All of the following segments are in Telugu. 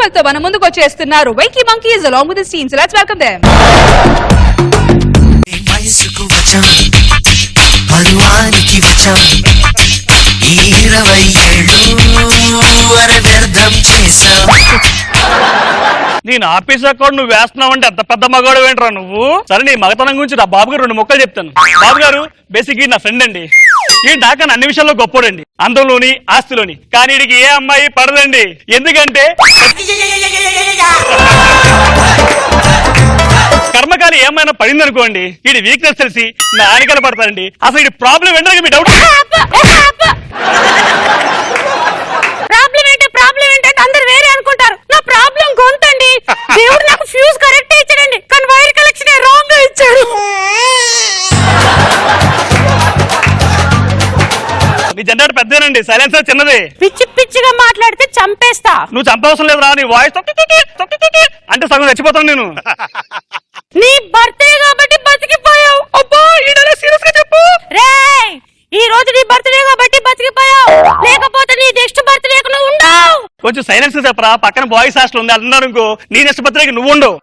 కానుకలతో మన ముందుకు వచ్చేస్తున్నారు Venky monkeys along with the scenes. Let's welcome them. పరువానికి వచ్చాం ఈ 20 ఏళ్ళు వ్యర్థం చేశాం. నేను ఆఫీస్ అకౌంట్ నువ్వు వేస్తున్నావు అంటే అంత పెద్ద మగవాడు ఏంట్రా నువ్వు? సరే నీ మగతనం గురించి నా బాబు గారు 2 ముక్కలు చెప్తాను. బాబు గారు బేసిక్ నా ఫ్రెండ్ అండి. ఈ డాకన్ అన్ని విషయాల్లో గొప్పోడండి, అందంలోని ఆస్తిలోని. కానీ వీడికి ఏ అమ్మాయి పడదండి. ఎందుకంటే కర్మకాలి ఏమైనా పడింది అనుకోండి, వీడి వీక్నెస్ తెలిసి నా ఆనికలు పడతారండి. అసలు వీడి ప్రాబ్లం ఏంటంటే మీ డౌట్. ప్రాబ్లం ఏంటంటే అందరు వేరే అనుకుంటారు. నా ప్రాబ్లం గొంతండి. దేవుడు నాకు ఫ్యూజ్ కరెక్ట్ ఇచ్చాడండి, కానీ వైర్ కలెక్షన్ రాంగ్ గా ఇచ్చాడు. నీ జనరేటర్ పెద్దనండి, సైలెన్సర్ చిన్నది. పిచ్చి పిచ్చిగా మాట్లాడితే చంపేస్తా. నువ్వు చంపవసరం లేదు రా. నీ వాయిస్ అంటే సగం చచ్చిపోతాను నేను. నీ బర్త్డే కాబట్టి బతికిపోయావు. అబ్బా సీరియస్ గా చెప్పు. రేయ్, ఈ రోజు నీ బర్త్డే కాబట్టి బతికిపోయావు, లేకపోతే నీ నెక్స్ట్ బర్త్డే కు నువ్వు ఉండవు. కొంచెం సైలెన్స్ గా చెప్పరా. పక్కన బాయ్స్ హాస్టల్ ఉంది, అన్నారు ఇంకో నీ నెక్స్ట్ బర్త్డేకి నువ్వు ఉండవు.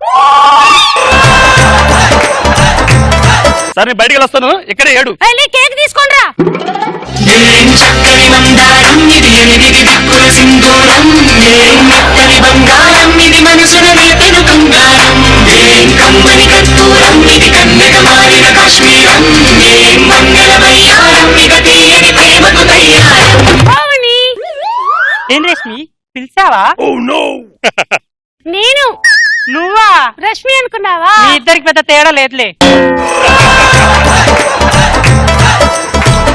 సరే నేను బయటికి వస్తాను, ఇక్కడే ఏడు. కేక్ తీసుకోండి రా. చక్కని మందారం ఇది 8 దిక్కుల సింధూరం. మెత్తని బంగారం ఇది మనసున నిలిపిన బంగారం. కమ్మని కర్పూరం ఇది కన్నెగ మారిన కాశ్మీరం. మంగళ వయ్యారం ఇక తీయని ప్రేమకు తయ్యారం. పావని, ఏం రశ్మి పిలిచావా? నేను. నువ్వా? రష్మి అనుకున్నావా? మీ ఇద్దరికి పెద్ద తేడా లేదులే.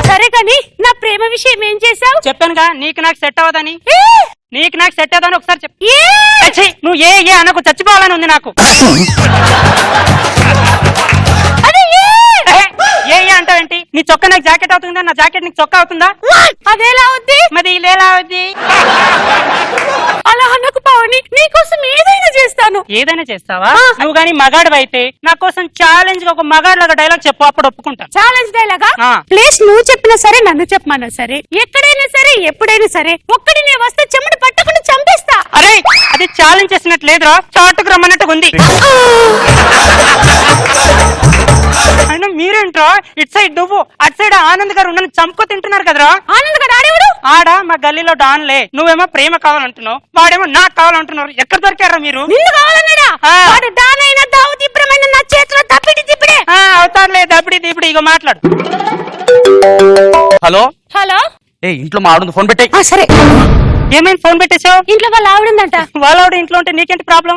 సరే కానీ నా ప్రేమ విషయం ఏం చేసావు? చెప్పానుగా నీకు నాకు సెట్ అవ్వదని. నీకు నాకు సెట్ అవ్వదని ఒకసారి చెప్పు. నువ్వు ఏ అనకు, చచ్చిపోవాలని ఉంది నాకు. ఏ అంటావేంటి? నీ చొక్కా నాకు జాకెట్ అవుతుందా, నా జాకెట్ నీకు చొక్కా అవుతుందా? అదేలా అవుద్ది? మరి ఇదేలా అవుద్ది? అలా అనకు పావని, నీకోసం ఏదైనా చేస్తాను. ఏదైనా చేస్తావా? నువ్వు గానీ మగాడు అయితే నా కోసం ఛాలెంజ్ గా ఒక మగాడు లాగా డైలాగ్ చెప్పు, అప్పుడు ఒప్పుకుంటా. ఛాలెంజ్ డైలాగా? ప్లేస్ నువ్వు చెప్పినా సరే, నన్ను చెప్పమన్నా సరే, ఎక్కడైనా సరే, ఎప్పుడైనా సరే, ఒక్కడినే వస్తే చెమట పట్టకుండా చంపేస్తా. అరే అది ఛాలెంజ్ చేసినట్టు లేదురా, చాటుకు రమ్మన్నట్టుగా ఉంది. అయినా మీరేంట్రా ఇటు సైడ్ నువ్వు, అటు సైడ్ ఆనంద్ గారు నన్ను చంపుకో తింటున్నారు కదరా. ఆనంద్ గారు ఆడేవాడు? ఆడా మా గల్లీలో డాన్లే. నువ్వేమో ప్రేమ కావాలంటున్నావు, వాడేమో నాకు కావాలంటున్నారు. ఎక్కడ దొరికారా మీరు? నిన్ను కావాలన్నాడా? వాడు డాన్ అయినా దావుద్ ఇబ్రహీం నా చేతిలో తప్పిడి తిప్పిడే. అవుతానులే దప్పిడి దిప్పిడి. ఇగో మాట్లాడు. Hello hello. ఇంట్లో మా ఆవిడ ఫోన్ పెట్టాయి. సరే. ఏమైంది ఫోన్ పెట్టేశావు? ఇంట్లో వాళ్ళ ఆవిడందంట. వాళ్ళ ఆవిడ ఇంట్లో ఉంటే నీకేంటి ప్రాబ్లం?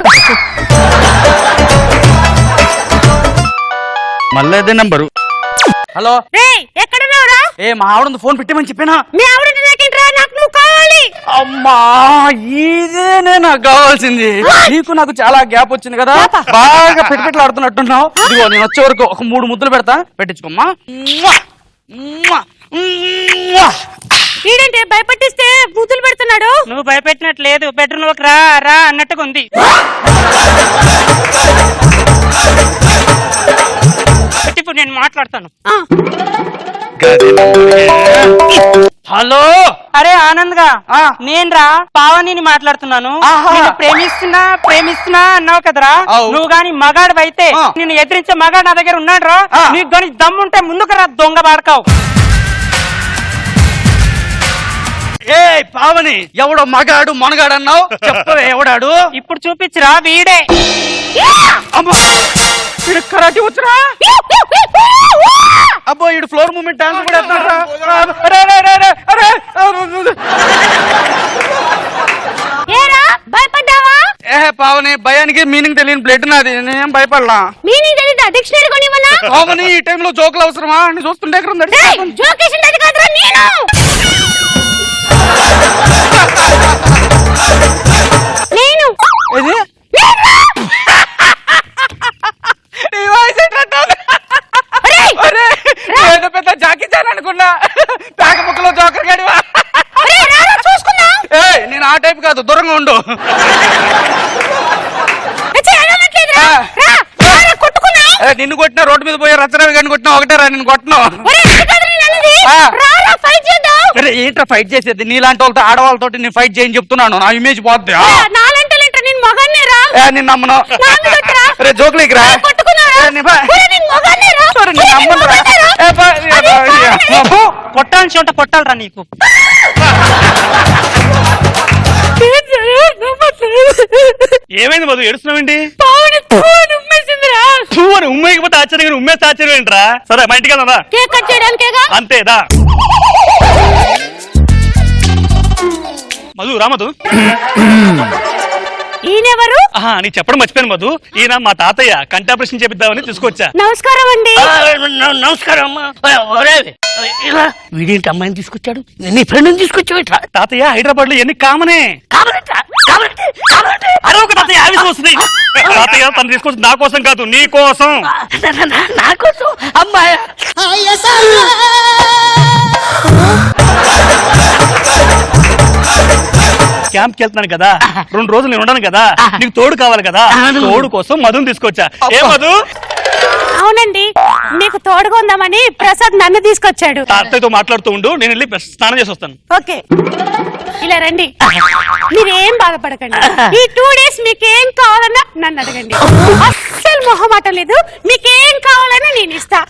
మళ్ళీ అదే నంబరు. హలో. ఎక్కడున్నావురా? మా ఆవిడ ఫోన్ పెట్టమని చెప్పానా? మీ ఆవిడ నాకేంట్రా, నాకు నువ్వు కావాలి. అమ్మా ఇదేనే నాకు కావాల్సింది. నీకు నాకు చాలా గ్యాప్ వచ్చింది కదా, బాగా పెట్టి ఆడుతున్నట్టున్నావు. ఇదిగో నేను వచ్చే వరకు ఒక 3 ముద్దులు పెడతా, పెట్టించుకోమ్మా. వీడంటే భయపెట్టిస్తే ముద్దులు పెడుతున్నాడు. నువ్వు భయపెట్టినట్టు లేదు, బెడ్రూమ్ లోకి రా రా అన్నట్టుగా ఉంది. ఇప్పుడు నేను మాట్లాడతాను. హలో. అరే ఆనంద్ గా, నేను రా పావనిని మాట్లాడుతున్నాను. నేను ప్రేమిస్తున్నా అన్నావు కదరా. నువ్వు గాని మగాడు అయితే నిన్ను ఎదిరించే మగాడు నా దగ్గర ఉన్నాడు రా. నీకు గాని దమ్ముంటే ముందుకు రా, దొంగ బాడకావు. ఏ పావని, ఎవడో మగాడు మనగాడు అన్నావు, చెప్పవే ఎవడాడు? ఇప్పుడు చూపించురా, వీడే. కరాటి వచ్చరా? అబ్బో ఇడు ఫ్లోర్ మూమెంట్ డాన్స్ కూడా భయపడ్డావా? పావని, భయానికి మీనింగ్ తెలియని బ్లడ్ నాది, నేనేం భయపడలా. మీనింగ్ తెలియదా? డిక్షనరీ కొనివనా? పావని ఈ టైంలో జోకులు అవసరమా? అని చూస్తుంటే జోకేషన్ అది కాదురా నేను. పెద్ద జాకీ చాన్ అనుకున్నా, పేక ముక్కలో జోకర్ గడివా. నేను ఆ టైప్ కాదు, దూరంగా ఉండు. నిన్ను కొట్టినా, రోడ్డు మీద పోయి రచరవి గని కొట్టినా ఒకటే రా, నిన్ను కొట్టను. ఏంట్రా ఫైట్ చేసేది? నీలాంటి వాళ్ళతో ఆడవాళ్ళతో నేను ఫైట్ చేయని చెప్తున్నాను, నా ఇమేజ్ పోద్ది. మగాన్నేరా నిన్ను నమ్మను. నాన్న కొట్టరా? రే జోకులేకి రా. కొట్టుకున్నారా? నేను మగాన్నేరా? కొట్టాల్సి ఉంటే కొట్టాలరా నీకు. ఏమైంది మధు ఏడుస్తున్నావేంటి? పావుని పూని ఉమ్మేసిందిరా. నువ్వు అని ఉమ్మేయకపోతే ఆశ్చర్యం కానీ ఉమ్మేస్తే ఆశ్చర్యం ఏంట్రా? సరే మా ఇంటికి వెళ్దాం రా. కేక్ కట్ చేయడానికేగా. అంతేదా మధు రా మధు. ఈయనెవరు? నీకు చెప్పడం మర్చిపోయాను మధు. ఈయన మా తాతయ్య కంటి ఆపరేషన్ చేపిద్దామని తీసుకొచ్చా. నమస్కారం అండి. నమస్కారం అమ్మా. ఇలా వీడేంటి అమ్మాయిని తీసుకొచ్చాడు? నీ ఫ్రెండ్ తీసుకొచ్చావు. తాతయ్య హైదరాబాద్ లో ఎన్ని కామనే. అరే ఒక తాతయ్య ఆవేశం వస్తుంది. తాతయ్య తను తీసుకొచ్చి నా కోసం కాదు నీ కోసం. నా కోసం అమ్మాయి. క్యాంప్ కి వెళ్తున్నాను కదా, 2 రోజులు నేను ఉండను కదా, నీకు తోడు కావాలి కదా, తోడు కోసం మధుని తీసుకొచ్చా. ఏ మధు? అవునండి, మీకు తోడుగా ఉందామని ప్రసాద్ నన్ను తీసుకొచ్చాడు. తాతయ్యతో మాట్లాడుతూ ఉండు, నేను వెళ్ళి స్నానం చేసి వస్తాను. ఓకే, ఇలా రండి. మీరేం బాధపడకండి. ఈ 2 డేస్ మీకేం కావాలన్నా నన్ను అడగండి. అస్సలు మొహమాట లేదు. మీకేం కావాలన్నా నేను ఇస్తా.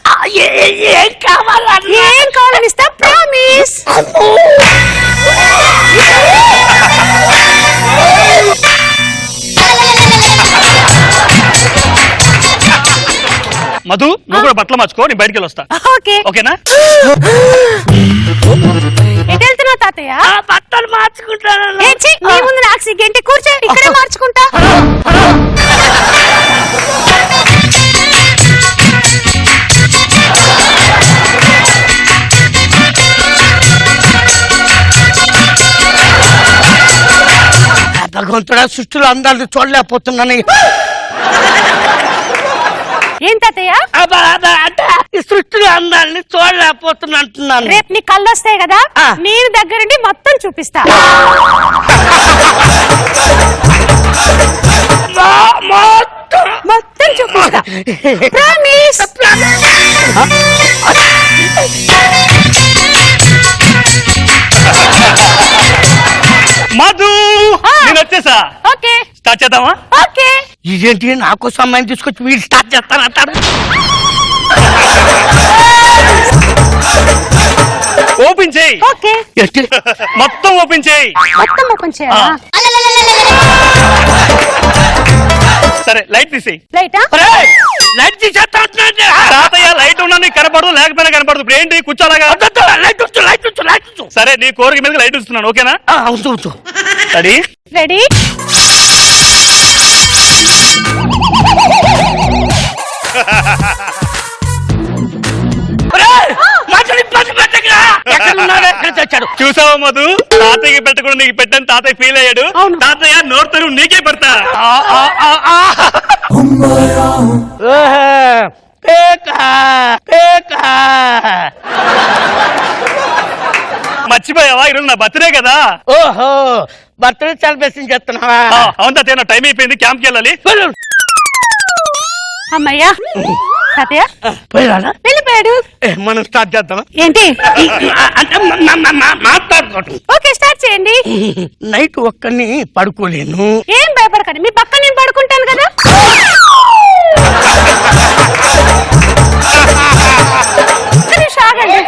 ఏం కావాలని ఇస్తా, ప్రామిస్. మధు నువ్వు కూడా బట్టలు మార్చుకో, నేను బయటికి వెళ్ళి వస్తా. ఓకే, ఓకేనా? ఎటు వెళ్తున్నావు తాతయ్య? బట్టలు మార్చుకుంటాను. నీ ముందు నాకు సిగ్గేంటి? కూర్చో, ఇక్కడే మార్చుకుంటా. భగవంతుడా, సృష్టిలో అందాలు చూడలేకపోతున్నాను. ఏం తాతయ్య? అంటే ఈ సృష్టిలో అందాలని చూడలేకపోతున్నా అంటున్నాను. రేపు నీ కళ్ళు వస్తాయి కదా, నేను దగ్గరుండి మొత్తం చూపిస్తా. మొత్తం చూపిస్తా, ప్రామిస్. మధు నేను వచ్చేసా. ఓకే, స్టార్ట్ చేద్దామా? ఓకే. ఇదేంటి నాకు సమయం తీసుకొచ్చి వీడు స్టార్ట్ చేస్తానంటారు. ఓపెన్ చేయి. ఓకే, మొత్తం ఓపెన్ చేయి. మొత్తం ఓపెన్ చేయాలా? సరే లైట్ తీసేయి. లైటా? లైట్ తీసేస్తా అంటున్నాడు. తాతయ్య లైట్ ఉన్నా నీకు కనపడదు, లేకపోయినా కనపడదు. ఇప్పుడు ఏంటి కూర్చోలాగా? లైట్ ఉంచు, లైట్ ఉంచు, లైట్ ఉంచు. సరే నీ కోరిక మీద లైట్ ఇస్తున్నాను, ఓకేనా? ఉంచు ఉంచు. రెడీ? రెడీ. చూసావా మధు, తాతయ్యకి పెట్టకుండా నీకు పెట్టని తాతయ్య ఫీల్ అయ్యాడు. తాతయ్య నోర్తరు నీకే పెడతా. మర్చిపోయావా? ఈరోజు నా బర్త్డే కదా. ఓహో, బర్త్డే సెలబ్రేషన్ చేస్తున్నావా? అవును తాతయ్య, నా టైం అయిపోయింది, క్యాంప్కి వెళ్ళాలి. అమ్మయ్యా, తాతయ్య వెళ్ళిపోయాడు. మనం స్టార్ట్ చేద్దాం. ఏంటి అంటే మాట్లాడుకోవటం. ఓకే, స్టార్ట్ చేయండి. నైట్ ఒక్కని పడుకోలేను. ఏం భయపడకండి, మీ పక్క నేను పడుకుంటాను కదా. సాగండి.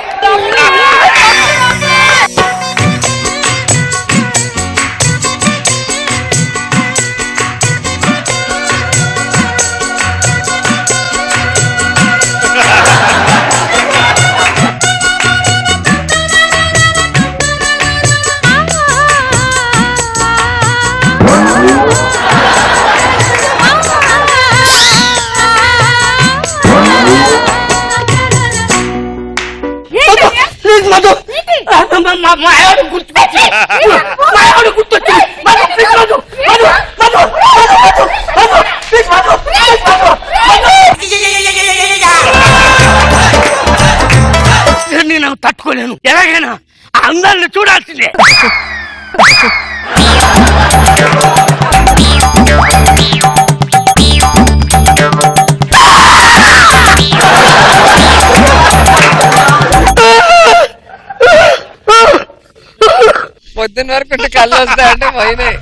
నేను తట్టుకోలేను. ఎలాగైనా అందాన్ని చూడాల్సిందే. పొద్దున్న వరకు కళ్ళు వస్తాయంటే పోయినాయి.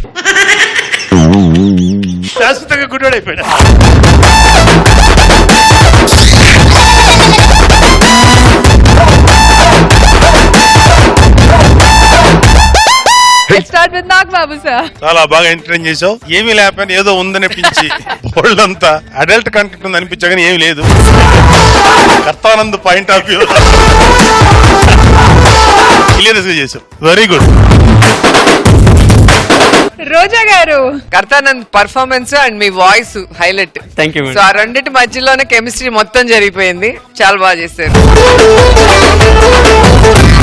మొత్తంగా గుడ్డోడు అయిపోయాడు. Let's start with Nagbabu, sir. చాలా బాగా ఎంటర్టైన్ చేసావు. ఏమీ లేకపోయినా ఏదో ఉందనిపించి ఒళ్ళంతా అడల్ట్ కంటెంట్ ఉంది అనిపించగానే ఏమీ లేదు. Kartanand point of view clears గా చేసావు. Very good. Roja garu. Kartanand performance and మీ voice highlight. Thank you. So ఆ రెండింటి మధ్యలోనే కెమిస్ట్రీ మొత్తం జరిగిపోయింది. చాలా బాగా చేశారు.